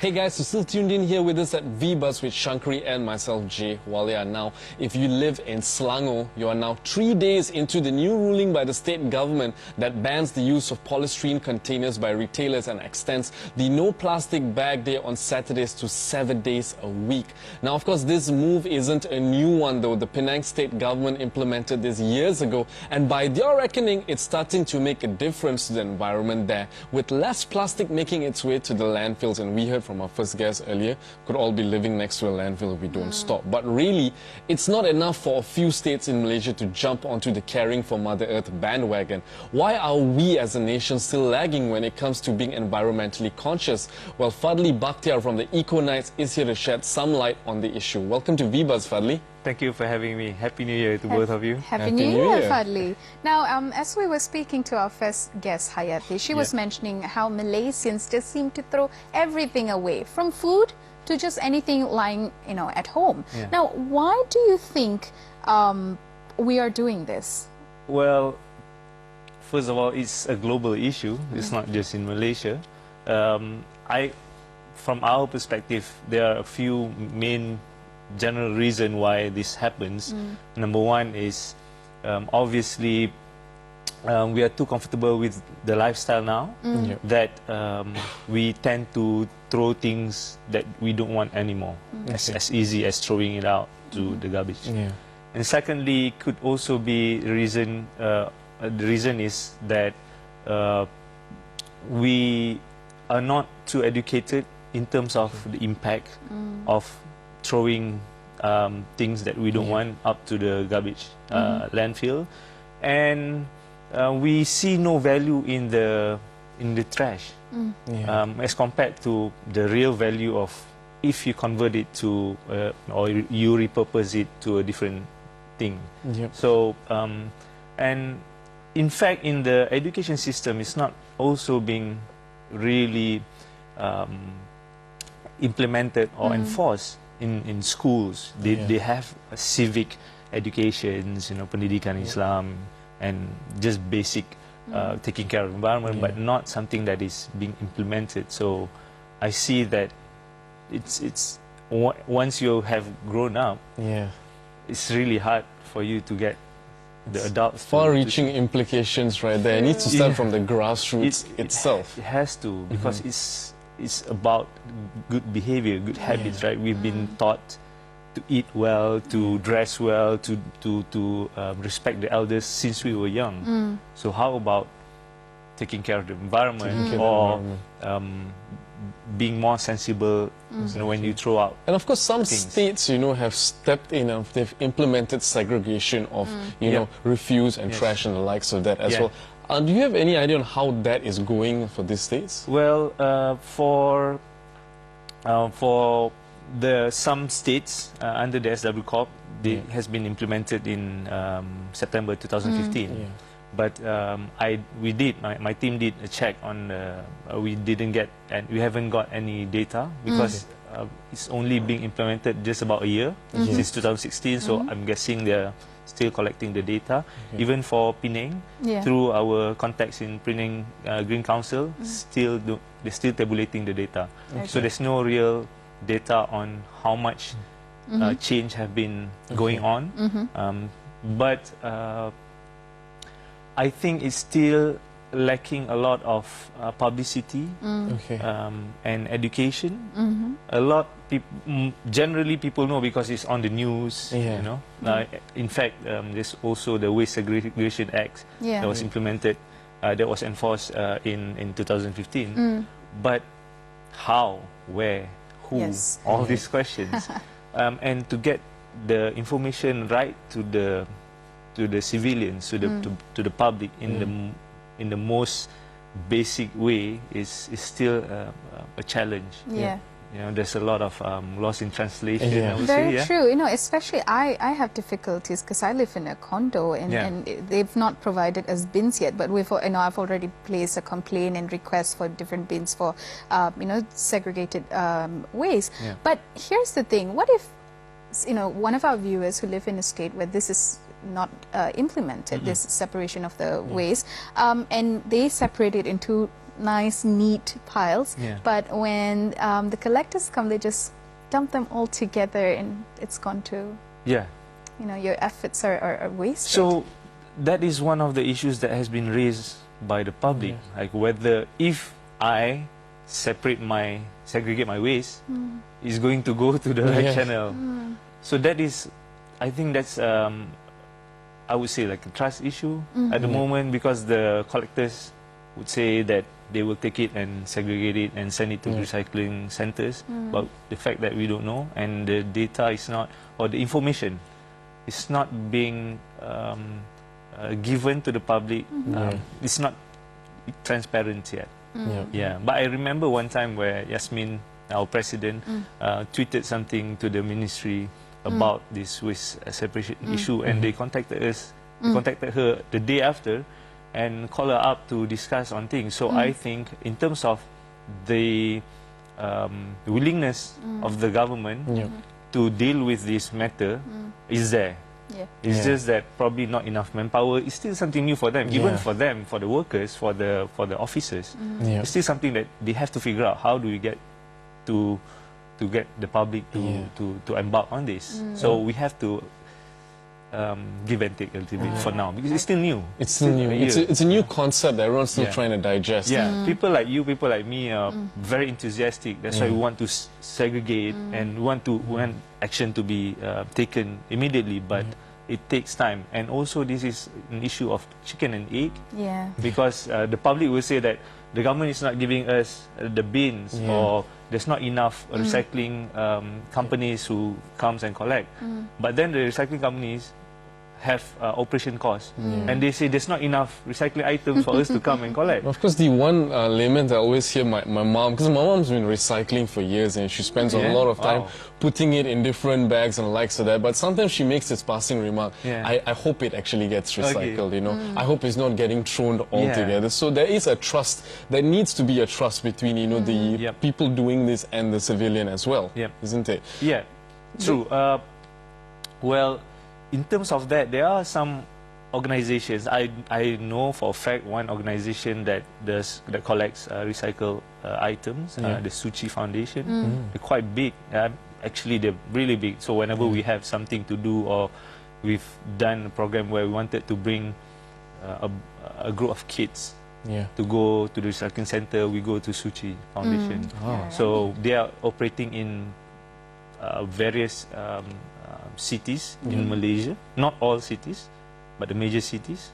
Hey guys, you're still tuned in here with us at VBuzz with Shankari and myself, Jay Walia. Now, if you live in Selangor, you are now 3 days into the new ruling by the state government that bans the use of polystyrene containers by retailers and extends the no plastic bag day on Saturdays to 7 days a week. Now, of course, this move isn't a new one though. The Penang state government implemented this years ago, and by their reckoning, it's starting to make a difference to the environment there, with less plastic making its way to the landfills. And we heard from our first guest earlier, could all be living next to a landfill if we don't stop. But really, it's not enough for a few states in Malaysia to jump onto the caring for Mother Earth bandwagon. Why are we as a nation still lagging when it comes to being environmentally conscious? Well, Fadli Bakhtiar from the EcoKnights is here to shed some light on the issue. Welcome to VBuzz, Fadli. Thank you for having me. Happy New Year to both of you. Happy New Year, Fadli. Now, as we were speaking to our first guest, Hayati, she was mentioning how Malaysians just seem to throw everything away, from food to just anything lying, at home. Now, why do you think we are doing this? Well, first of all, it's a global issue. It's not just in Malaysia. From our perspective, there are a few main general reason why this happens. Number one is obviously we are too comfortable with the lifestyle now that we tend to throw things that we don't want anymore, as easy as throwing it out to the garbage. And secondly, could also be the reason is that we are not too educated in terms of the impact of throwing things that we don't want up to the garbage landfill, and we see no value in the trash as compared to the real value of if you convert it to or you repurpose it to a different thing. So and in fact in the education system it's not also being really implemented or enforced. In schools, they have a civic educations, pendidikan Islam, and just basic taking care of the environment, but not something that is being implemented. So I see that it's once you have grown up, it's really hard for you to get the adults. Far-reaching implications right there. It needs to start from the grassroots itself. It has to, because it's about good behavior, good habits, right? We've been taught to eat well, to dress well, to respect the elders since we were young. So how about taking care of the environment, or being more sensible when you throw out? And of course, some states, have stepped in and they've implemented segregation of, refuse and trash and the likes of that as well. Do you have any idea on how that is going for these states? Well, for some states under the SW Corp, it has been implemented in September 2015. But my team did a check on. We didn't get, and we haven't got any data because it's only being implemented just about a year since 2016. So I'm guessing they're still collecting the data. Even for Penang, through our contacts in Penang Green Council, they're still tabulating the data. So there's no real data on how much change have been going on. But I think it's still lacking a lot of publicity and education. A lot generally people know because it's on the news. In fact, there's also the Waste Segregation Act that was implemented, that was enforced in 2015. But how, where, who? All these questions, and to get the information right to the civilians, to the public in the most basic way is still a challenge. There's a lot of loss in translation. I would Very say, true. Especially I have difficulties because I live in a condo and they've not provided us bins yet. But I've already placed a complaint and request for different bins for segregated waste. But here's the thing: what if one of our viewers who live in a state where this is not implemented, this separation of the waste, and they separate it into nice, neat piles. Yeah. But when the collectors come, they just dump them all together, and it's gone to, Yeah. you know, your efforts are wasted. So that is one of the issues that has been raised by the public, like whether if I segregate my waste, is going to go to the right channel. So that is, I think that's, I would say, like a trust issue at the moment, because the collectors would say that they will take it and segregate it and send it to recycling centers, but the fact that we don't know, and the data is not, or the information is not being given to the public, it's not transparent yet. Yeah, but I remember one time where Yasmin, our president, tweeted something to the ministry about this waste separation issue, and they contacted us, contacted her the day after, and called her up to discuss on things. So I think in terms of the willingness of the government to deal with this matter is there. It's just that probably not enough manpower. It's still something new for them, even for them, for the workers, for the officers. It's still something that they have to figure out. How do we get to get the public to embark on this? So we have to give and take a little bit for now, because it's still new. It's still new. It's a new concept that everyone's still trying to digest. People like you, people like me are very enthusiastic. That's why we want to segregate and we want action to be taken immediately, but it takes time. And also this is an issue of chicken and egg, because the public will say that the government is not giving us the bins, or there's not enough recycling companies who comes and collect. But then the recycling companies have operation costs, and they say there's not enough recycling items for us to come and collect. Of course, the one lament I always hear my mom, because my mom's been recycling for years and she spends a lot of time putting it in different bags and the likes of that, but sometimes she makes this passing remark, I hope it actually gets recycled, you know. I hope it's not getting thrown altogether. So there is a trust, there needs to be a trust between, you know, the people doing this and the civilian as well, isn't it? Yeah, true. Well, in terms of that, there are some organizations. I know for a fact one organization that collects recycled items, the Suchi Foundation. They're quite big. Actually, they're really big. So whenever we have something to do, or we've done a program where we wanted to bring a group of kids to go to the recycling center, we go to Suchi Foundation. So they are operating in various cities in Malaysia, not all cities, but the major cities.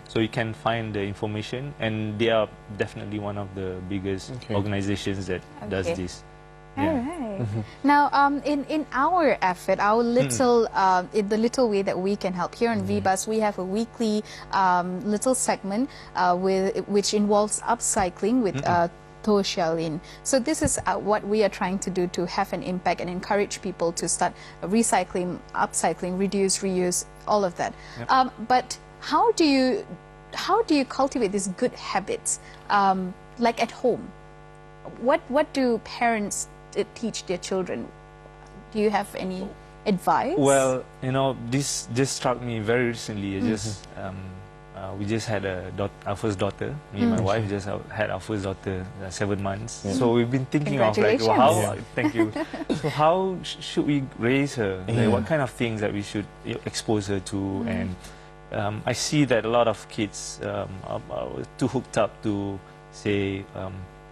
So you can find the information, and they are definitely one of the biggest organizations that does this. All right. Now, in our effort, our little, in the little way that we can help here on VBuzz, we have a weekly little segment which involves upcycling with Tasha Lynn. So this is what we are trying to do to have an impact and encourage people to start recycling, upcycling, reduce, reuse, all of that. But how do you cultivate these good habits, like at home? What do parents teach their children? Do you have any advice? Well, you know, this just struck me very recently. We just had our first daughter. Me and my wife just had our first daughter, 7 months. So we've been thinking of like, well, how? Thank you. So how should we raise her? Like, what kind of things that we should expose her to? And I see that a lot of kids are too hooked up to, say,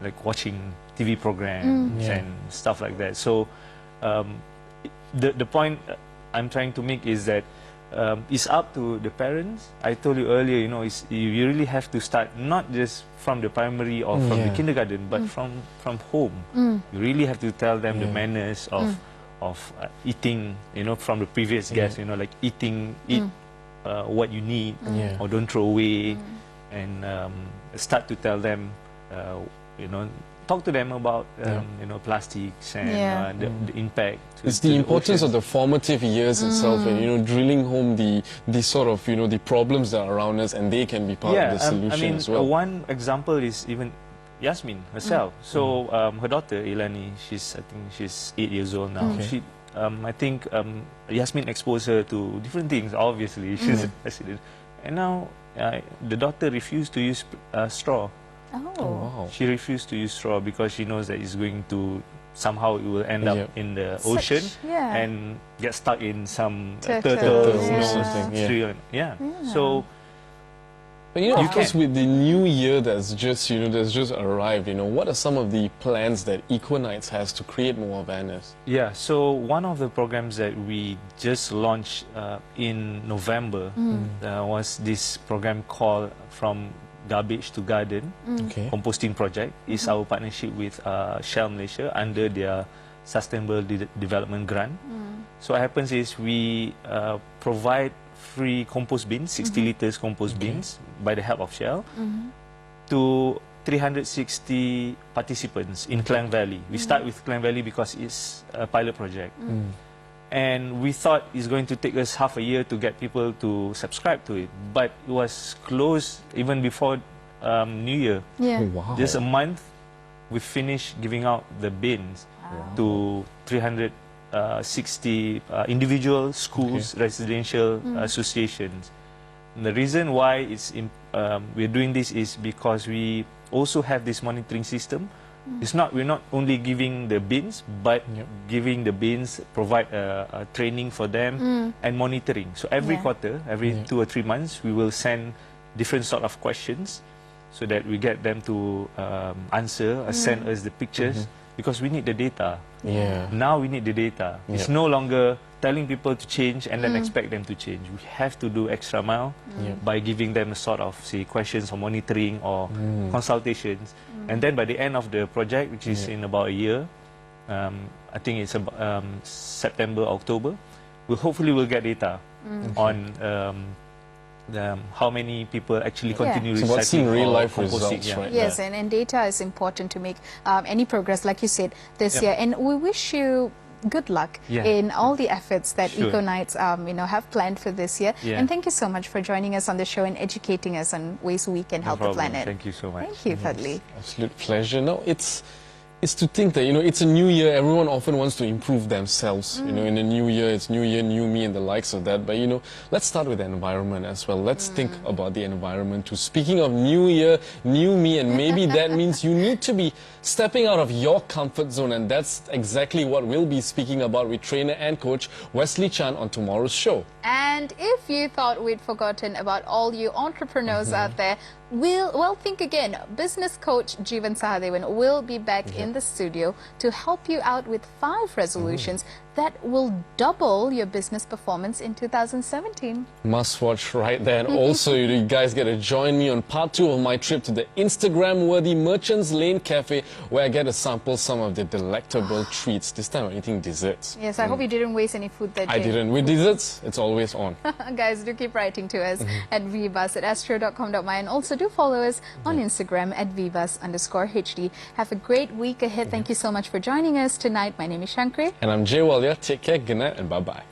like watching TV programs and stuff like that. So the point I'm trying to make is that it's up to the parents. I told you earlier, you know, you really have to start not just from the primary or from the kindergarten, but from home. You really have to tell them the manners of eating, you know, from the previous guest, you know, like eat what you need, or don't throw away, and start to tell them, you know, talk to them about you know, plastics and the impact. It's the importance of the formative years itself, and, you know, drilling home the sort of, you know, the problems that are around us, and they can be part of the solution I mean, as well. one example is even Yasmin herself. So her daughter Ilani, I think she's 8 years old now. She, I think Yasmin exposed her to different things. Obviously, she's a resident, and now the daughter refused to use straw. Wow. She refused to use straw because she knows that it's going to somehow it will end up in the ocean and get stuck in some turtle So, but of course, with the new year that's just arrived, what are some of the plans that EcoKnights has to create more awareness? Yeah, so one of the programs that we just launched in November was this program called From Garbage to Garden composting project. Is our partnership with Shell Malaysia under their Sustainable Development Grant. So what happens is we provide free compost bins, 60 liters compost bins by the help of Shell to 360 participants in Klang Valley. We start with Klang Valley because it's a pilot project. And we thought it's going to take us half a year to get people to subscribe to it. But it was closed even before New Year. Yeah. Oh, wow. Just a month, we finished giving out the bins to 360 individual schools, residential associations. And the reason why we're doing this is because we also have this monitoring system. We're not only giving the bins, but giving the bins, provide a training for them and monitoring. So every quarter, every 2 or 3 months, we will send different sort of questions so that we get them to answer, send us the pictures, because we need the data. Now we need the data. It's no longer telling people to change and then expect them to change. We have to do extra mile by giving them a sort of, say, questions or monitoring or consultations. And then by the end of the project, which is in about a year, I think it's about September, October, hopefully we'll get data on how many people actually continue recycling. So what's in real life composting. results, right? Yes, and data is important to make any progress, like you said, this year. And we wish you good luck in all the efforts that EcoKnights have planned for this year. And thank you so much for joining us on the show and educating us on ways we can help the planet. Thank you so much. Thank you, Fadli. Absolute pleasure. No, it's to think that, it's a new year. Everyone often wants to improve themselves. In a new year, it's new year, new me, and the likes of that. But, let's start with the environment as well. Let's think about the environment too. Speaking of new year, new me, and maybe that means you need to be stepping out of your comfort zone. And that's exactly what we'll be speaking about with trainer and coach Wesley Chan on tomorrow's show. And if you thought we'd forgotten about all you entrepreneurs out there, well, think again. Business coach Jeevan Sahadevan will be back in the studio to help you out with 5 resolutions that will double your business performance in 2017. Must watch right there. And also, you guys get to join me on part 2 of my trip to the Instagram-worthy Merchants Lane Cafe, where I get to sample some of the delectable treats. This time I'm eating desserts. Yes, I hope you didn't waste any food that day. I didn't. With desserts, it's always on. Guys, do keep writing to us at VBuzz at astro.com.my, and also do follow us on Instagram at VBuzz_HD. Have a great week ahead. Thank you so much for joining us tonight. My name is Shankri. And I'm Jay Walia. Take care, good night, and bye-bye.